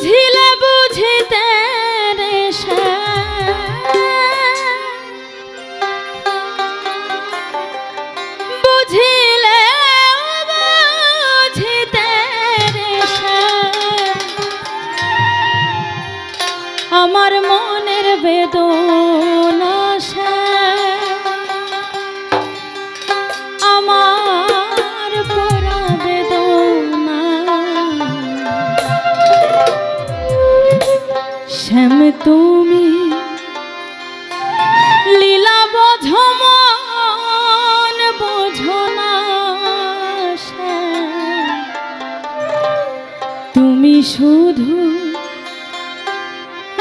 বুঝিলে বুঝিতে রে বুঝিলে বুঝিতে রে আমার মনের বেদনা আমার পোড়া বেদনা শ্যাম তুমি লীলা বোঝো মন বোঝো না তুমি শুধু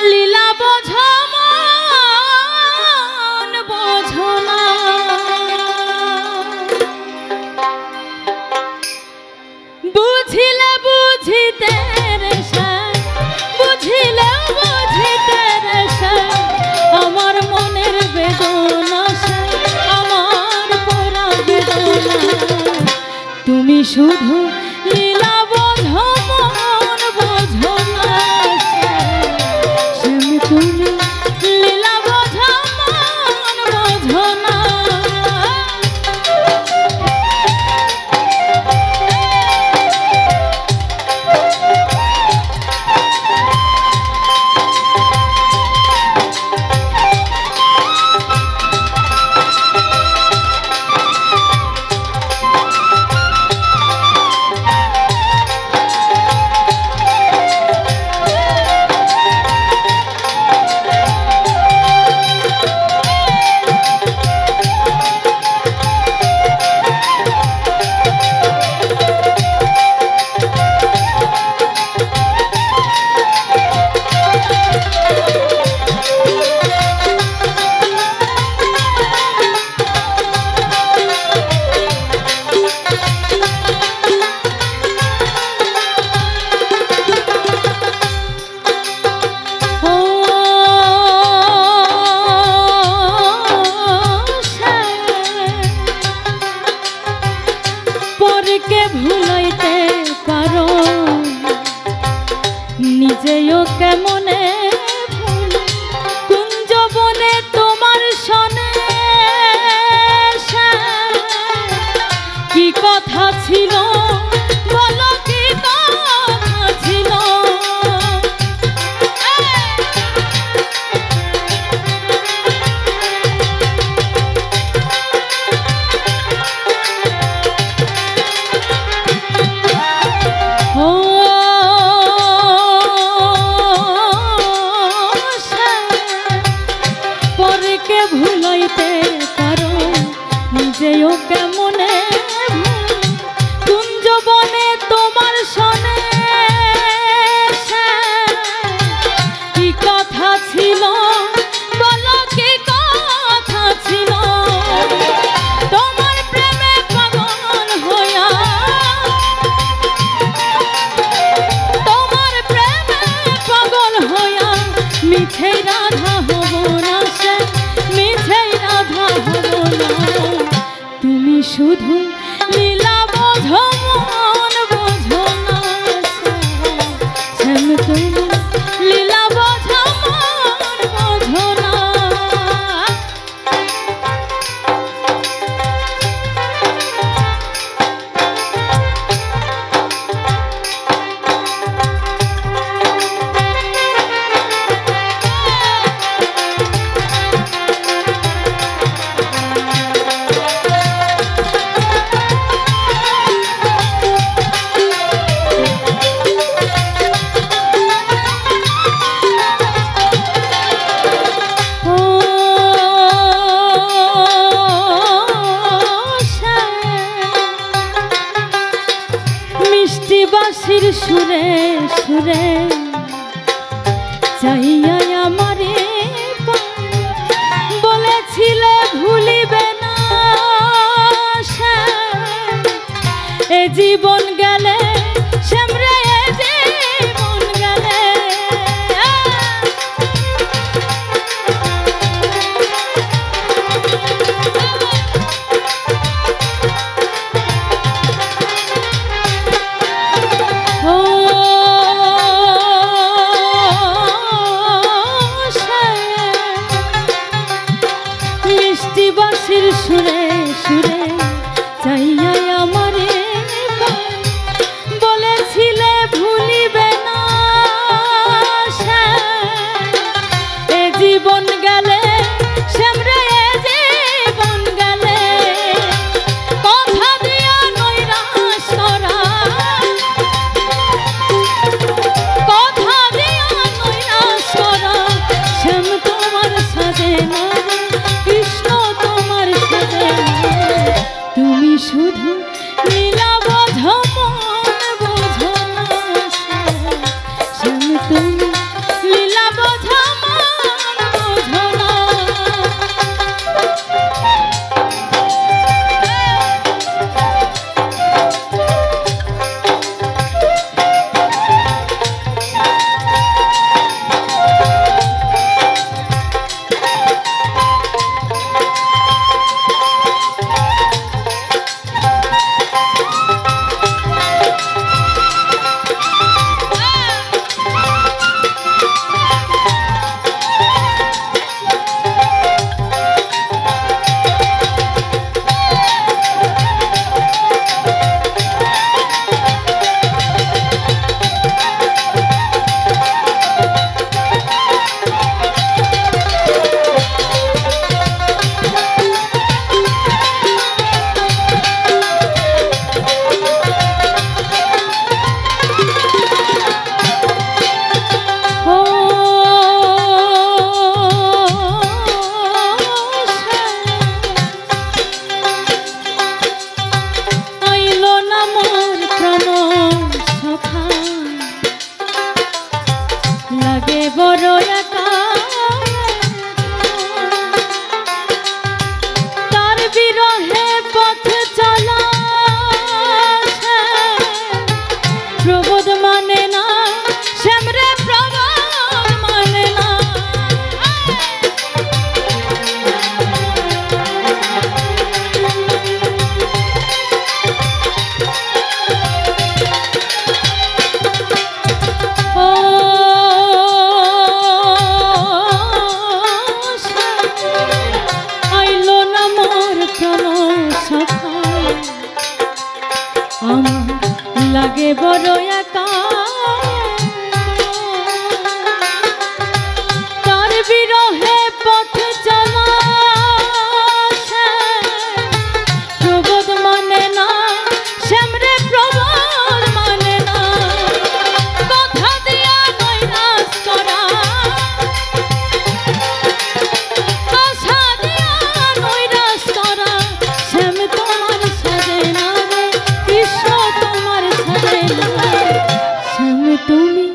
লীলা বোঝো মন বোঝো না বুঝিলে বুঝিতে রে বুঝিলে বুঝিতে রে আমার মনের বেদনা আমার পোড়া বেদনা তুমি শুধু লীলা বোঝো মন বোঝো না তুমি লীলা বোঝো মন বোঝো না পরকে ভুলাইতে পারো নিজেও কেমনে কুঞ্জ বনে তোমার সনে কি কথা ছিল বলো কি কথা ছিল পরকে ভুলাইতে পারো নিজেও কেমনে কুঞ্জ বনে তোমার সনে কি কথা ছিল বলো কি কথা ছিল তোমার প্রেমে পাগল হইয়া তোমার প্রেমে পাগল হইয়া মিছে রাধা হব না মিছে রাধা হব না তুমি শুধু লীলা বোঝো মন বোঝো না শ্যাম তুমি লীলা বোঝো মন বোঝো না বাঁশির সুরে সুরে চাইয়া আমারে বলেছিলে ভুলিবে না এ জীবন গেলে শ্যামরে এ জীবন গেলে লাগে বড় একা তার বিরহে পথ চলা প্রবোধ মানে না শ্যামরে প্রবোধ মানে না লাগে বড় একা তার বিরহে পথ চলা প্রবোধ মানে না শ্যামরে প্রবোধ মানে না কথা দিয়া নৈরাশ করা আশা দিয়া নৈরাশ করা শ্যাম তোমার সাজে না রে কৃষ্ণ তোমার সাজে না শ্যাম তুমি